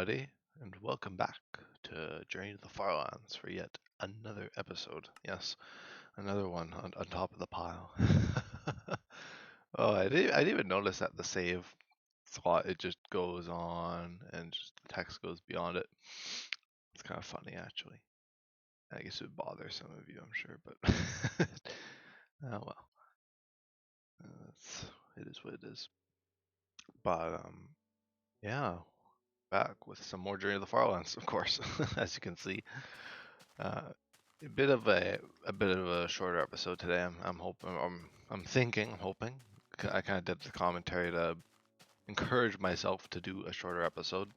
everybody, and welcome back to Journey to the Farlands for yet another episode. Yes, another one on top of the pile. Oh, I didn't even notice that the save slot, it just goes on and just the text goes beyond it. It's kind of funny, actually. I guess it would bother some of you, I'm sure, but oh well. It is what it is. But yeah, back with some more Journey to the Farlands, of course, as you can see. Uh, a bit of a shorter episode today. I'm hoping. I'm hoping. I kind of did the commentary to encourage myself to do a shorter episode,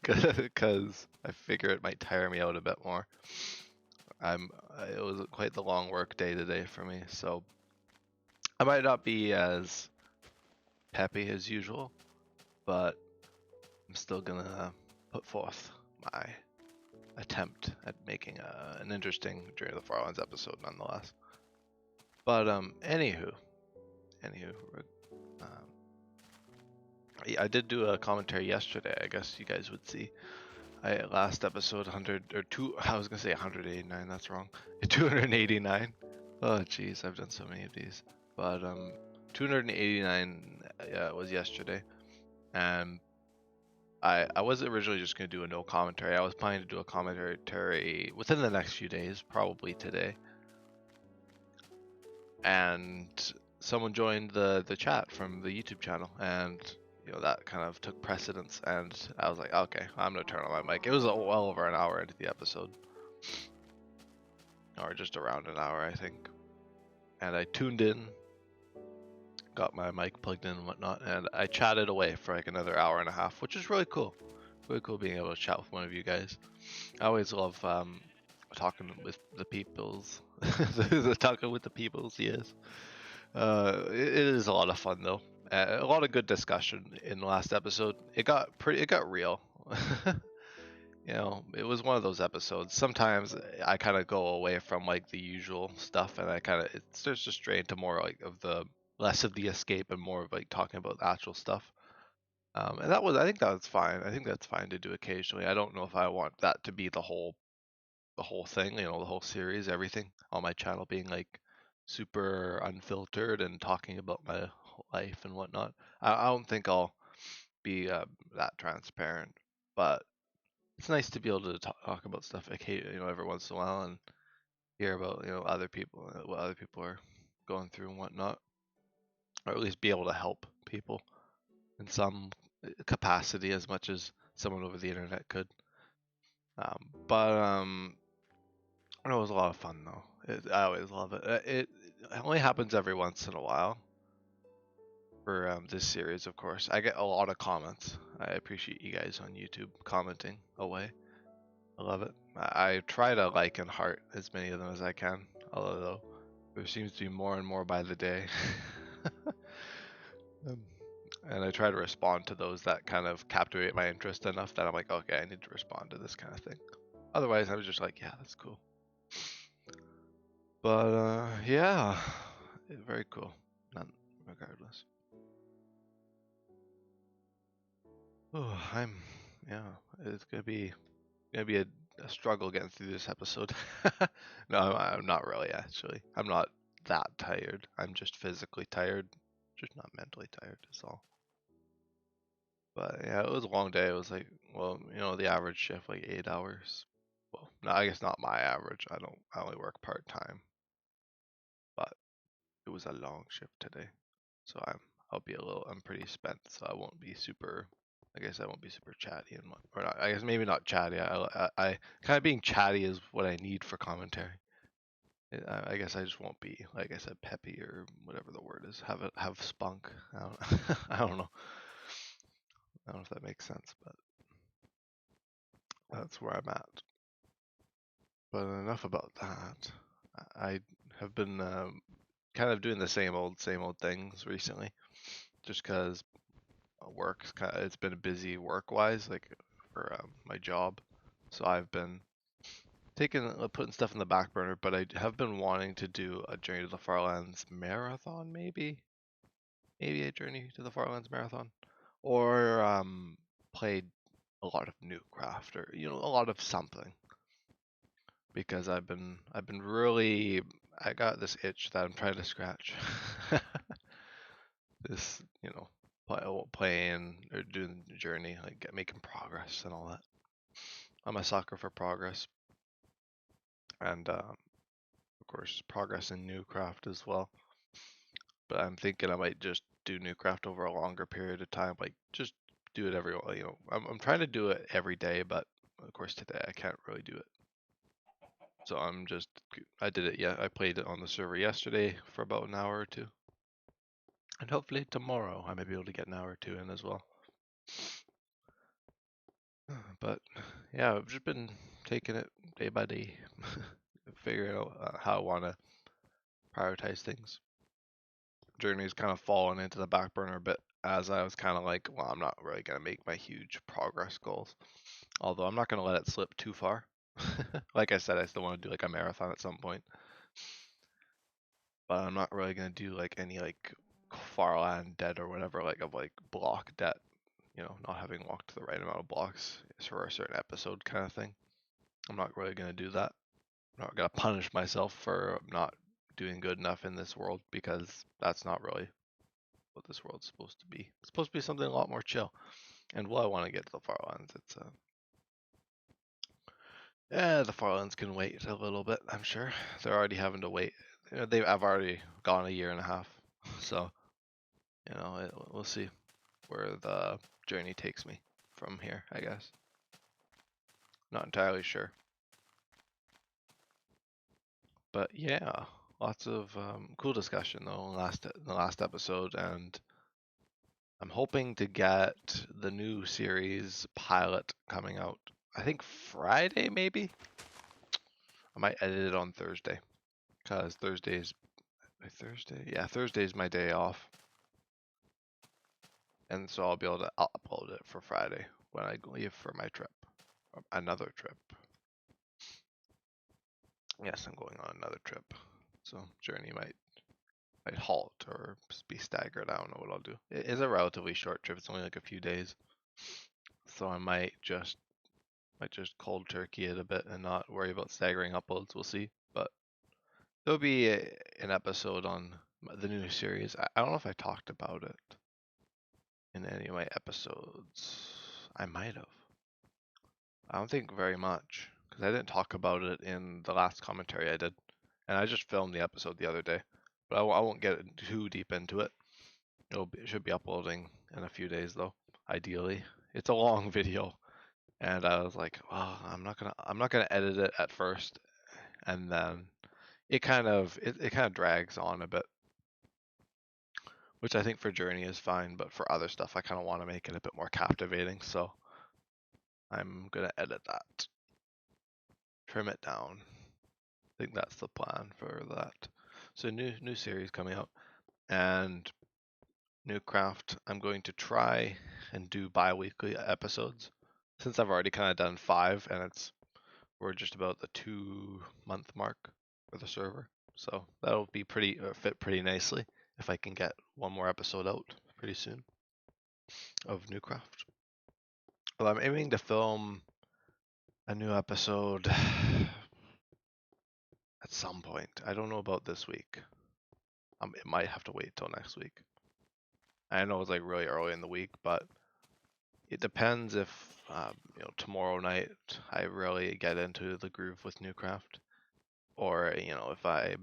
because I figure it might tire me out a bit more. It was quite the long work day today for me, so I might not be as peppy as usual, but I'm still gonna put forth my attempt at making an interesting Journey to the Farlands episode nonetheless. But anywho, um, I did do a commentary yesterday. I guess you guys would see. Last episode 100 or two. I was gonna say 189. That's wrong. 289. Oh jeez, I've done so many of these. But 289 was yesterday, and I wasn't originally just gonna do a no commentary. I was planning to do a commentary within the next few days, probably today. And someone joined the chat from the YouTube channel, and that kind of took precedence. And I was like, okay, I'm gonna turn on my mic. It was well over an hour into the episode, or just around an hour, I think. And I tuned in, got my mic plugged in and whatnot, and I chatted away for like another hour and a half, which is really cool. Really cool being able to chat with one of you guys. I always love talking with the peoples. Talking with the peoples, yes. It is a lot of fun though. A lot of good discussion in the last episode. It got real. It was one of those episodes. Sometimes I kind of go away from like the usual stuff, and it starts to stray into more like of the less of the escape and more of like talking about the actual stuff. And I think that was fine. I think that's fine to do occasionally. I don't know if I want that to be the whole thing, the whole series, everything on my channel being like super unfiltered and talking about my life and whatnot. I don't think I'll be that transparent, but it's nice to be able to talk about stuff every once in a while and hear about other people, what other people are going through and whatnot, or at least be able to help people in some capacity as much as someone over the internet could. But it was a lot of fun though. I always love it. It only happens every once in a while for this series, of course. I get a lot of comments. I appreciate you guys on YouTube commenting away. I love it. I try to like and heart as many of them as I can, although there seems to be more and more by the day. And I try to respond to those that kind of captivate my interest enough that I'm like, okay, I need to respond to this kind of thing. Otherwise, I was just like, yeah, that's cool. But yeah, very cool. None, regardless. Oh, it's gonna be a struggle getting through this episode. No, I'm not really actually. I'm not that tired. I'm just physically tired, just not mentally tired. Is all. But yeah, it was a long day. It was like, well, the average shift like 8 hours. Well, no, I guess not my average. I only work part time, but it was a long shift today. So I'm pretty spent, so I won't be super. I guess I won't be super chatty or not, I guess maybe not chatty. I kind of being chatty is what I need for commentary. I guess I just won't be, like I said, peppy or whatever the word is. Have spunk. I don't, I don't know. I don't know if that makes sense, but that's where I'm at. But enough about that. I have been kind of doing the same old things recently, just because it's been busy work wise, like for my job. So I've been putting stuff in the back burner, but I have been wanting to do a Journey to the Farlands marathon, maybe a Journey to the Farlands marathon, or play a lot of new craft or a lot of something because I've been really I got this itch that I'm trying to scratch. This playing or doing the journey, like making progress and all that. I'm a sucker for progress, and of course progress in new craft as well. But I'm thinking I might just do new craft over a longer period of time, like just do it I'm trying to do it every day, but of course today I can't really do it. So I did it, yeah, I played it on the server yesterday for about an hour or two. And hopefully tomorrow I may be able to get an hour or two in as well. But yeah, I've just been taking it day by day, figuring out how I want to prioritize things. Journey's kind of fallen into the back burner a bit as I was kind of like, well, I'm not really going to make my huge progress goals. Although I'm not going to let it slip too far. Like I said, I still want to do like a marathon at some point. But I'm not really going to do like any like Farland debt or whatever, like of like block debt, not having walked the right amount of blocks for a certain episode kind of thing. I'm not really going to do that. I'm not going to punish myself for not doing good enough in this world because that's not really what this world's supposed to be. It's supposed to be something a lot more chill. And I want to get to the Farlands. The Farlands can wait a little bit. I'm sure they're already having to wait. I've already gone a year and a half, so we'll see where the journey takes me from here. I guess. Not entirely sure, but yeah, lots of cool discussion though in the last episode, and I'm hoping to get the new series pilot coming out. I think Friday maybe. I might edit it on Thursday, because Thursday's my day off, and so I'll be able to upload it for Friday when I leave for my trip, another trip. Yes, I'm going on another trip, so journey might halt or be staggered. I don't know what I'll do. It is a relatively short trip. It's only like a few days, so I might just cold turkey it a bit and not worry about staggering uploads. We'll see, but there'll be an episode on the new series. I don't know if I talked about it in any of my episodes. I might have. I don't think very much, because I didn't talk about it in the last commentary I did, and I just filmed the episode the other day. But I won't get too deep into it. It should be uploading in a few days though, ideally. It's a long video, and I was like, well, I'm not gonna edit it at first, and then it kind of drags on a bit, which I think for Journey is fine, but for other stuff I kind of want to make it a bit more captivating, so I'm gonna edit that, trim it down. I think that's the plan for that. So new series coming out, and new craft. I'm going to try and do bi-weekly episodes, since I've already kind of done 5, and we're just about the 2-month mark for the server. So that'll be fit pretty nicely if I can get one more episode out pretty soon of new craft. Well, I'm aiming to film a new episode at some point. I don't know about this week. It might have to wait till next week. I know it's like really early in the week, but it depends if tomorrow night I really get into the groove with new craft, or if I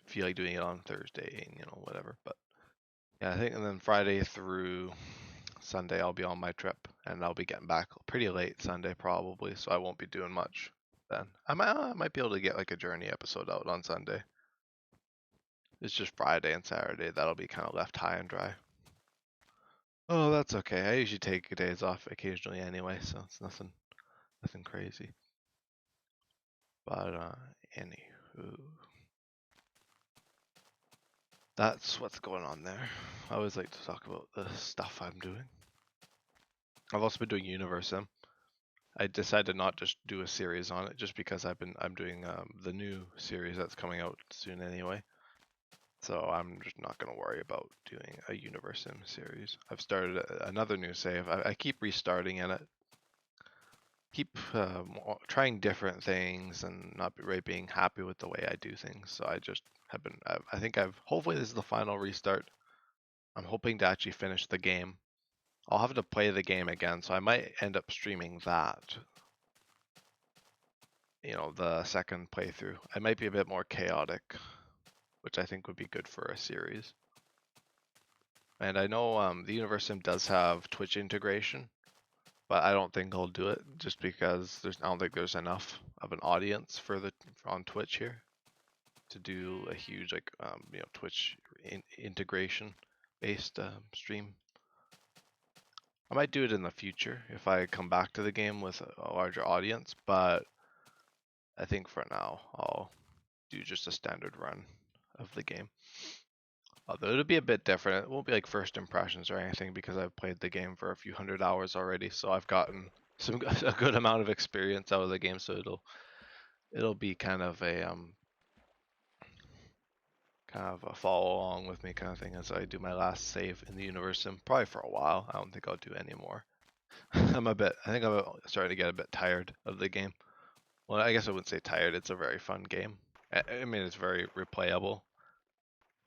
feel like doing it on Thursday and whatever. But yeah, I think, and then Friday through Sunday I'll be on my trip, and I'll be getting back pretty late Sunday probably, so I won't be doing much then. I might be able to get like a journey episode out on Sunday. It's just Friday and Saturday that'll be kind of left high and dry. Oh, that's okay. I usually take days off occasionally anyway, so it's nothing crazy. But anywho, that's what's going on there. I always like to talk about the stuff I'm doing. I've also been doing Universe Sim. I decided to not just do a series on it, just because I'm doing the new series that's coming out soon anyway. So I'm just not going to worry about doing a Universe Sim series. I've started another new save. I keep restarting in it, keep trying different things and not really being happy with the way I do things. So I just have been. I think hopefully this is the final restart. I'm hoping to actually finish the game. I'll have to play the game again, so I might end up streaming that. You know, the second playthrough. It might be a bit more chaotic, which I think would be good for a series. And I know the Universe Sim does have Twitch integration, but I don't think I'll do it just because I don't think there's enough of an audience on Twitch here to do a huge Twitch integration based stream. I might do it in the future if I come back to the game with a larger audience, but I think for now I'll do just a standard run of the game. Although it'll be a bit different. It won't be like first impressions or anything because I've played the game for a few hundred hours already, so I've gotten a good amount of experience out of the game. So it'll be kind of a follow along with me kind of thing as I do my last save in the universe, and probably for a while. I don't think I'll do any more. I think I'm starting to get a bit tired of the game. Well, I guess I wouldn't say tired. It's a very fun game. I mean, it's very replayable,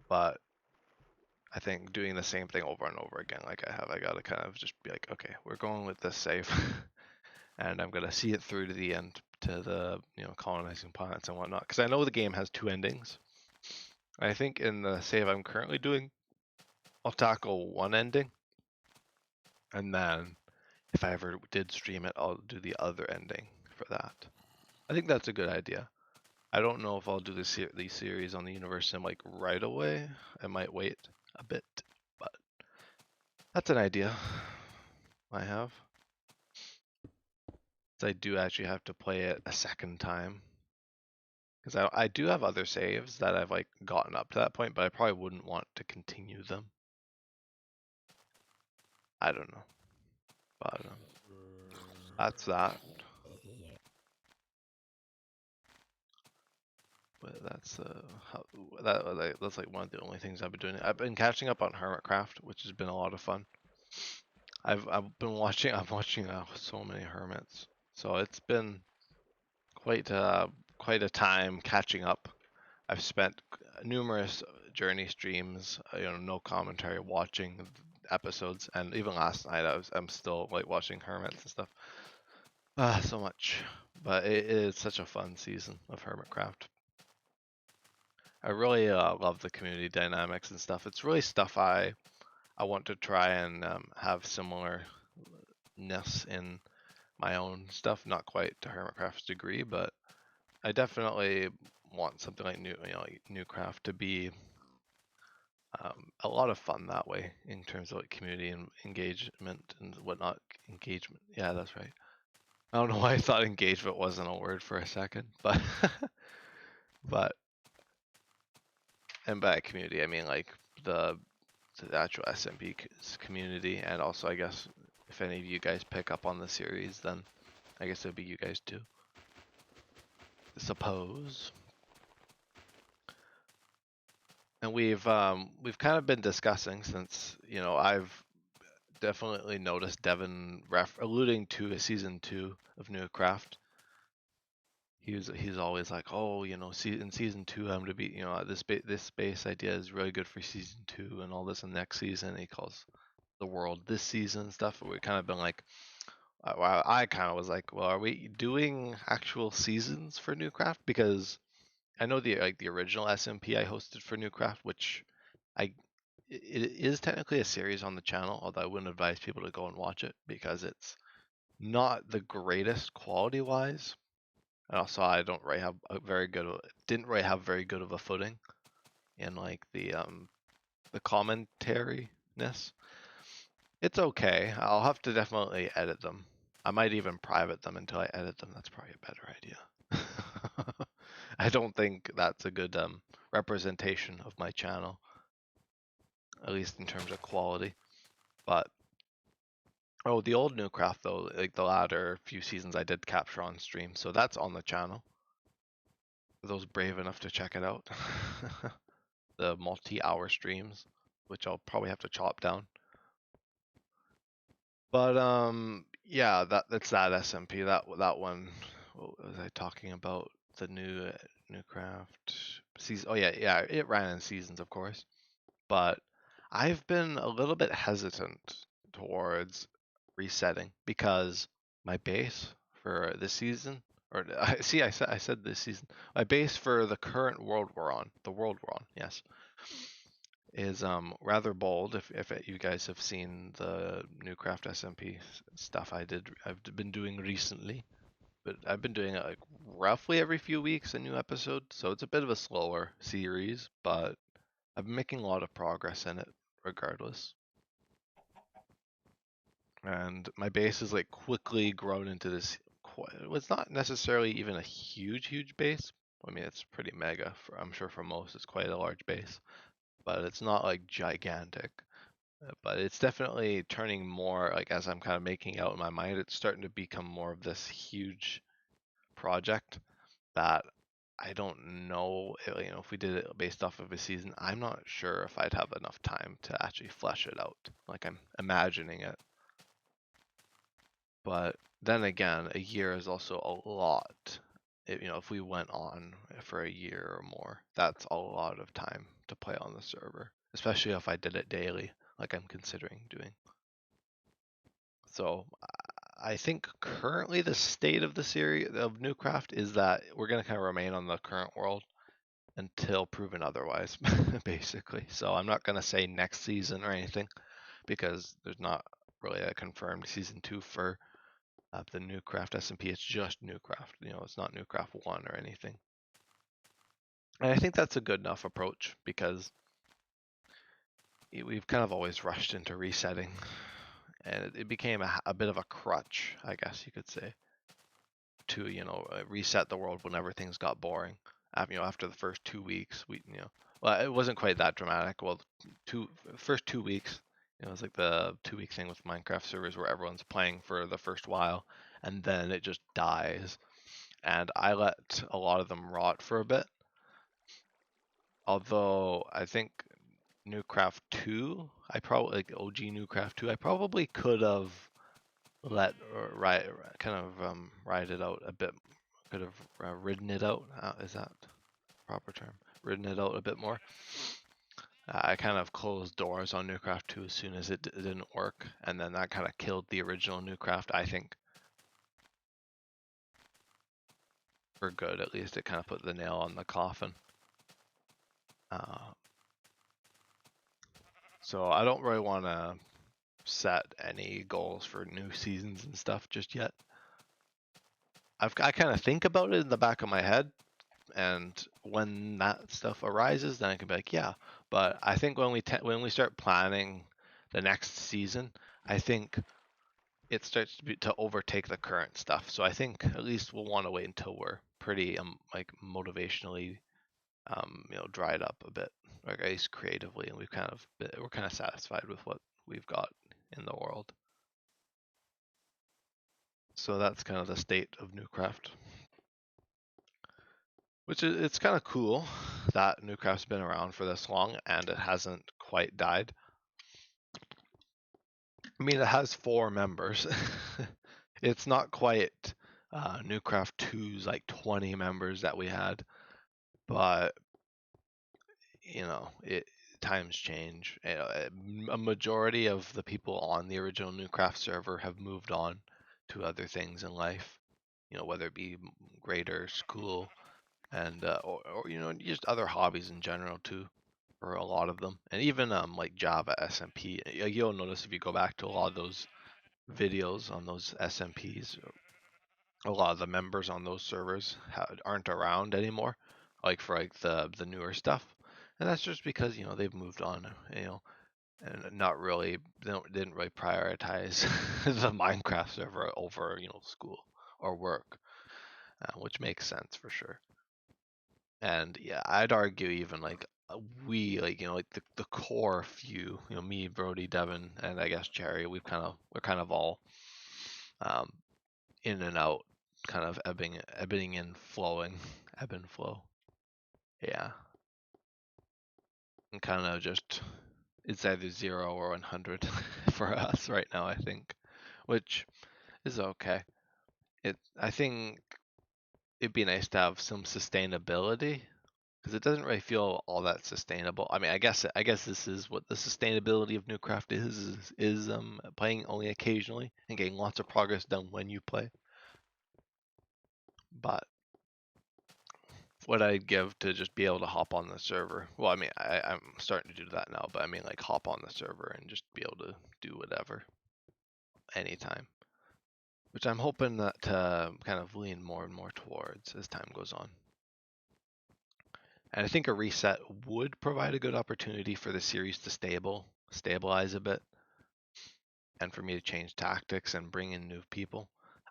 but I think doing the same thing over and over again, like I gotta kind of just be like, okay, we're going with this save, and I'm gonna see it through to the end, to the colonizing planets and whatnot, because I know the game has two endings. I think in the save I'm currently doing, I'll tackle one ending, and then if I ever did stream it, I'll do the other ending for that. I think that's a good idea. I don't know if I'll do these series on the Universe Sim like right away. I might wait a bit, but that's an idea I have. So I do actually have to play it a second time. Because I do have other saves that I've like gotten up to that point, but I probably wouldn't want to continue them. I don't know. But that's that. But that's that's like one of the only things I've been doing. I've been catching up on Hermitcraft, which has been a lot of fun. I'm watching so many hermits, so it's been quite a time catching up. I've spent numerous journey streams, no commentary, watching episodes, and even last night I'm still like watching hermits and stuff. So much, but it is such a fun season of Hermitcraft. I really love the community dynamics and stuff. It's really stuff I want to try and have similarness in my own stuff. Not quite to Hermitcraft's degree, but I definitely want something like Newcraft to be a lot of fun that way in terms of like community and engagement and whatnot. Engagement, yeah, that's right. I don't know why I thought engagement wasn't a word for a second, but but and by community I mean like the actual SMP community, and also I guess if any of you guys pick up on the series, then I guess it'd be you guys too. Suppose. And we've kind of been discussing since I've definitely noticed Devin alluding to a season 2 of Newcraft. He's always like, oh, in season 2 I'm gonna be, this space idea is really good for season 2 and all this, and next season he calls the world this season and stuff. We've kind of been like, I kind of was like, well, are we doing actual seasons for Newcraft? Because I know the original SMP I hosted for Newcraft, which it is technically a series on the channel, although I wouldn't advise people to go and watch it because it's not the greatest quality wise. And also I don't really have didn't really have very good of a footing in like the commentary-ness. It's okay. I'll have to definitely edit them. I might even private them until I edit them. That's probably a better idea. I don't think that's a good representation of my channel, at least in terms of quality. But the old Newcraft though, like the latter few seasons I did capture on stream, so that's on the channel. For those brave enough to check it out. The multi-hour streams, which I'll probably have to chop down. But Yeah, that's that SMP. That one. What was I talking about? The new craft season. Oh yeah, yeah. It ran in seasons, of course. But I've been a little bit hesitant towards resetting because my base for this season, or I see, I said this season. My base for the current world we're on, the world we're on, yes, is rather bold. If you guys have seen the new craft SMP stuff I've been doing recently, but I've been doing it like roughly every few weeks a new episode, so it's a bit of a slower series, but I've been making a lot of progress in it regardless. And my base has like quickly grown into this. It's not necessarily even a huge base. I mean, it's pretty mega. I'm sure for most, it's quite a large base, but it's not like gigantic. But it's definitely turning more like as I'm kind of making out in my mind, it's starting to become more of this huge project that I don't know, if we did it based off of a season, I'm not sure if I'd have enough time to actually flesh it out like I'm imagining it. But then again, a year is also a lot. If we went on for a year or more, that's a lot of time to play on the server, especially if I did it daily, like I'm considering doing. So I think currently the state of the series of Newcraft is that we're gonna kind of remain on the current world until proven otherwise, basically. So I'm not gonna say next season or anything because there's not really a confirmed season 2 for the Newcraft SMP. It's just Newcraft. It's not Newcraft 1 or anything. And I think that's a good enough approach because we've kind of always rushed into resetting, and it became a bit of a crutch, I guess you could say, to reset the world whenever things got boring. After the first 2 weeks, well, it wasn't quite that dramatic. Well, first 2 weeks, it was like the 2 week thing with Minecraft servers where everyone's playing for the first while, and then it just dies. And I let a lot of them rot for a bit. Although I think Newcraft 2, I probably like OG Newcraft 2, I probably could have let or ride kind of ride it out a bit. Could have ridden it out. Is that proper term? Ridden it out a bit more. I kind of closed doors on Newcraft 2 as soon as it didn't work, and then that kind of killed the original Newcraft. I think for good, at least it kind of put the nail on the coffin. Uh, so I don't really want to set any goals for new seasons and stuff just yet. I kind of think about it in the back of my head, and when that stuff arises, then I can be like, yeah. But I think when we start planning the next season, I think it starts to overtake the current stuff. So I think at least we'll want to wait until we're pretty like motivationally dried up a bit, or at least creatively, and we're kind of satisfied with what we've got in the world. So that's kind of the state of Newcraft. Which is it's kind of cool that Newcraft's been around for this long and it hasn't quite died. I mean, it has 4 members. It's not quite Newcraft 2's like 20 members that we had, but it times change. A majority of the people on the original Newcraft server have moved on to other things in life. Whether it be greater school and or just other hobbies in general too, for a lot of them, and even like Java SMP. You'll notice if you go back to a lot of those videos on those SMPs, a lot of the members on those servers aren't around anymore, like for like the newer stuff, and that's just because they've moved on, and not really didn't really prioritize the Minecraft server over school or work, which makes sense for sure. And yeah, I'd argue even like we like like the core few, me, Brody, Devin, and I guess Jerry, we're kind of all um in and out, kind of ebbing and flowing, ebb and flow. Yeah, and kind of just it's either 0 or 100 for us right now, I think, which is okay. I think it'd be nice to have some sustainability because it doesn't really feel all that sustainable. I mean, I guess this is what the sustainability of Newcraft is playing only occasionally and getting lots of progress done when you play. But what I'd give to just be able to hop on the server. Well, I mean, I'm starting to do that now, but I mean, like, hop on the server and just be able to do whatever anytime, which I'm hoping that to kind of lean more and more towards as time goes on. And I think a reset would provide a good opportunity for the series to stabilize a bit, and for me to change tactics and bring in new people.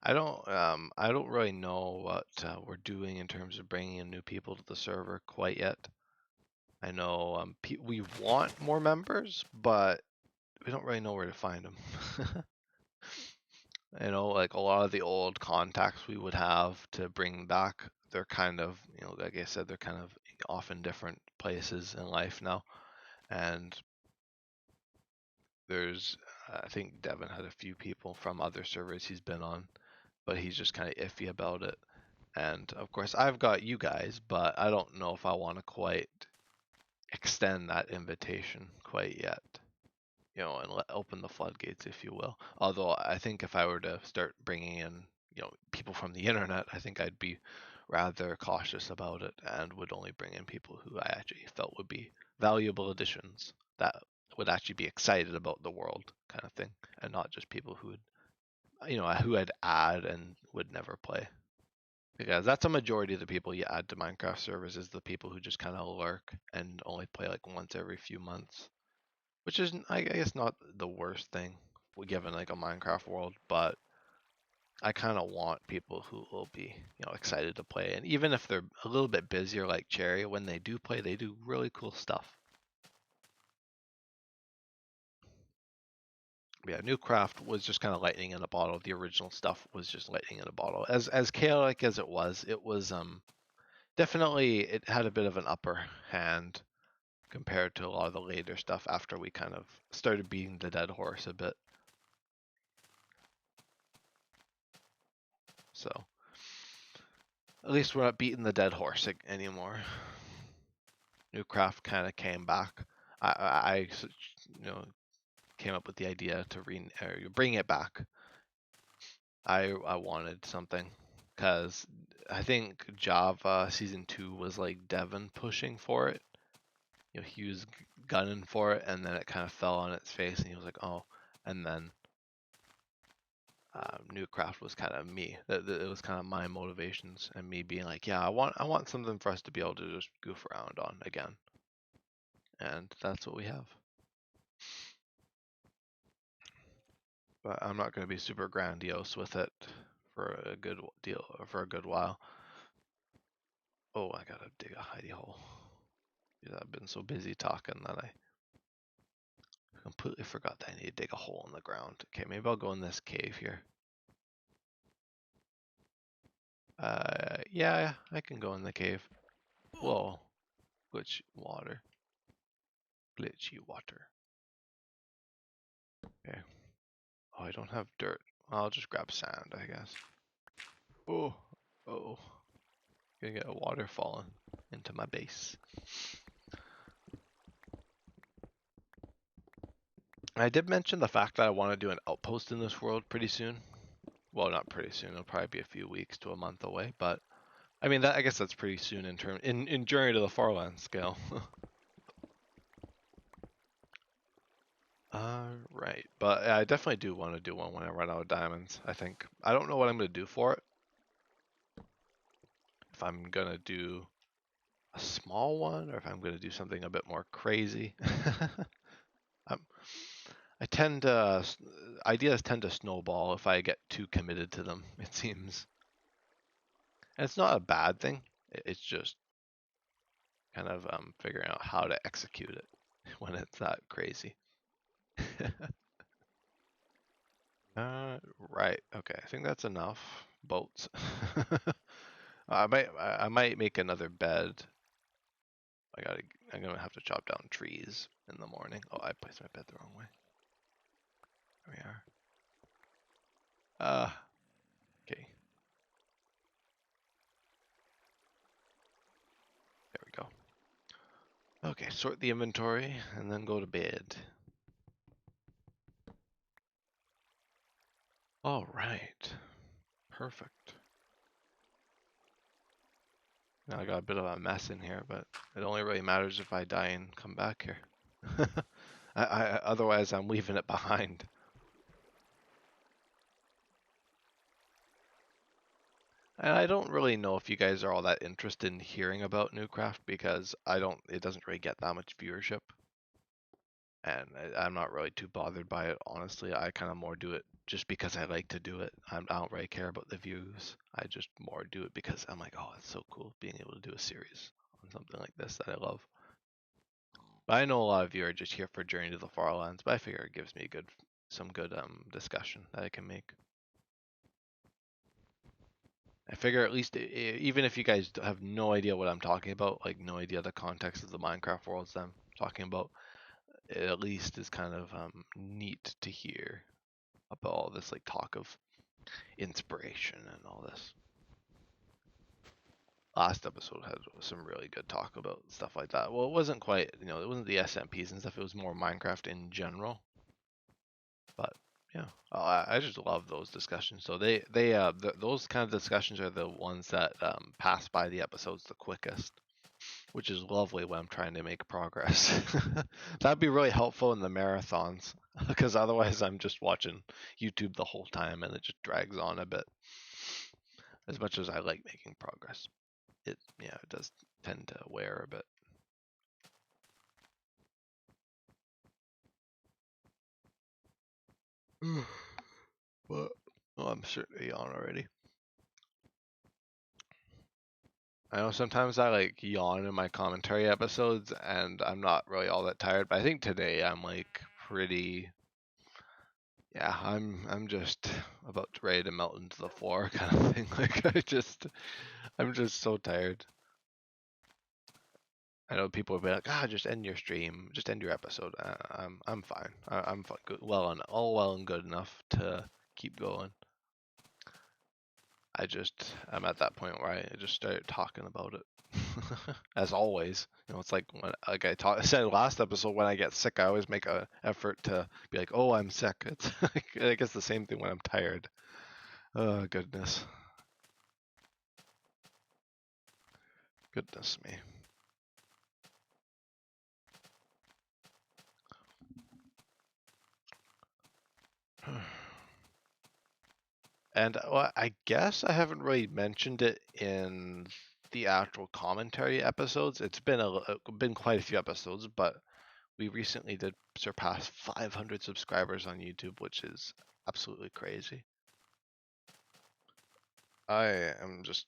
I don't really know what we're doing in terms of bringing in new people to the server quite yet. I know we want more members, but we don't really know where to find them. You know, like a lot of the old contacts we would have to bring back, they're kind of, you know, like I said, they're kind of off in different places in life now. And there's, I think Devin had a few people from other servers he's been on, but he's just kind of iffy about it. And of course, I've got you guys, but I don't know if I want to quite extend that invitation quite yet. You know, and open the floodgates, if you will. Although I think if I were to start bringing in, you know, people from the internet, I think I'd be rather cautious about it and would only bring in people who I actually felt would be valuable additions that would actually be excited about the world, kind of thing, and not just people who would, you know, who I'd add and would never play. Because that's a majority of the people you add to Minecraft servers is the people who just kind of lurk and only play like once every few months, which is, I guess, not the worst thing given like a Minecraft world, but I kind of want people who will be, you know, excited to play. And even if they're a little bit busier like Cherry, when they do play, they do really cool stuff. Yeah, Newcraft was just kind of lightning in a bottle. The original stuff was just lightning in a bottle. As chaotic as it was definitely, it had a bit of an upper hand compared to a lot of the later stuff after we kind of started beating the dead horse a bit. So at least we're not beating the dead horse anymore. Newcraft kind of came back. I you know, came up with the idea to bring it back. I wanted something because I think Java Season 2 was like Devin pushing for it. You know, he was gunning for it, and then it kind of fell on its face, and he was like, "Oh," and then Newcraft was kind of me. It was kind of my motivations and me being like, "Yeah, I want something for us to be able to just goof around on again," and that's what we have. But I'm not going to be super grandiose with it for a good while. Oh, I gotta dig a hidey hole. Yeah, I've been so busy talking that I completely forgot that I need to dig a hole in the ground. Okay, maybe I'll go in this cave here. Yeah, I can go in the cave. Whoa, glitchy water. Glitchy water. Okay. Oh, I don't have dirt. I'll just grab sand, I guess. Oh, oh. Gonna get a water falling into my base. I did mention the fact that I want to do an outpost in this world pretty soon. Well, not pretty soon. It'll probably be a few weeks to a month away, but I mean, I guess that's pretty soon in Journey to the Farlands scale. Right. But yeah, I definitely do want to do one when I run out of diamonds. I think I don't know what I'm gonna do for it. If I'm gonna do a small one, or if I'm gonna do something a bit more crazy. um, I tend to ideas tend to snowball if I get too committed to them. It seems, and it's not a bad thing. It's just kind of figuring out how to execute it when it's that crazy. Right. Okay. I think that's enough boats. I might make another bed. I'm gonna have to chop down trees in the morning. Oh, I placed my bed the wrong way. There we are. Okay, sort the inventory and then go to bed. All right. Perfect. Now I got a bit of a mess in here, but it only really matters if I die and come back here. Otherwise, I'm leaving it behind. And I don't really know if you guys are all that interested in hearing about Newcraft because it doesn't really get that much viewership. And I'm not really too bothered by it, honestly. I kind of more do it just because I like to do it. I don't really care about the views. I just more do it because I'm like, oh, it's so cool being able to do a series on something like this that I love. But I know a lot of you are just here for Journey to the Farlands, but I figure it gives me some good discussion that I can make. I figure at least even if you guys have no idea what I'm talking about, like no idea the context of the Minecraft worlds that I'm talking about, it at least is kind of neat to hear about all this like talk of inspiration and all this. Last episode had some really good talk about stuff like that. Well, it wasn't quite, it wasn't the SMPs and stuff. It was more Minecraft in general. But yeah, I just love those discussions. So those kind of discussions are the ones that pass by the episodes the quickest, which is lovely when I'm trying to make progress. That'd be really helpful in the marathons, because otherwise I'm just watching YouTube the whole time and it just drags on a bit. As much as I like making progress, it does tend to wear a bit. But I'm certainly on already. I know sometimes I like yawn in my commentary episodes and I'm not really all that tired, but I think today I'm like pretty I'm just about ready to melt into the floor kind of thing. Like I'm just so tired. I know people will be like, just end your stream, just end your episode. I'm fine. I'm good, all well and good enough to keep going. I'm at that point where I just started talking about it. As always, it's like when I said last episode, when I get sick, I always make an effort to be like, "Oh, I'm sick." It's I guess the same thing when I'm tired. Oh goodness, goodness me. And I guess I haven't really mentioned it in the actual commentary episodes. It's been quite a few episodes, but we recently did surpass 500 subscribers on YouTube, which is absolutely crazy. I am just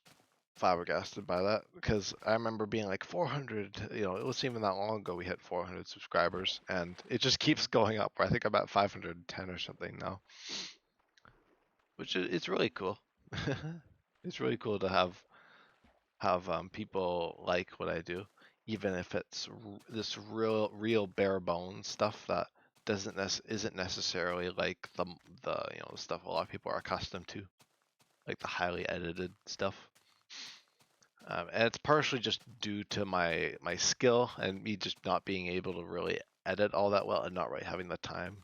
flabbergasted by that because I remember being like 400, it wasn't even that long ago we hit 400 subscribers and it just keeps going up. I think I'm at 510 or something now, which it's really cool. It's really cool to have people like what I do, even if it's this real bare bones stuff that isn't necessarily like the stuff a lot of people are accustomed to, like the highly edited stuff. And it's partially just due to my skill and me just not being able to really edit all that well and not really having the time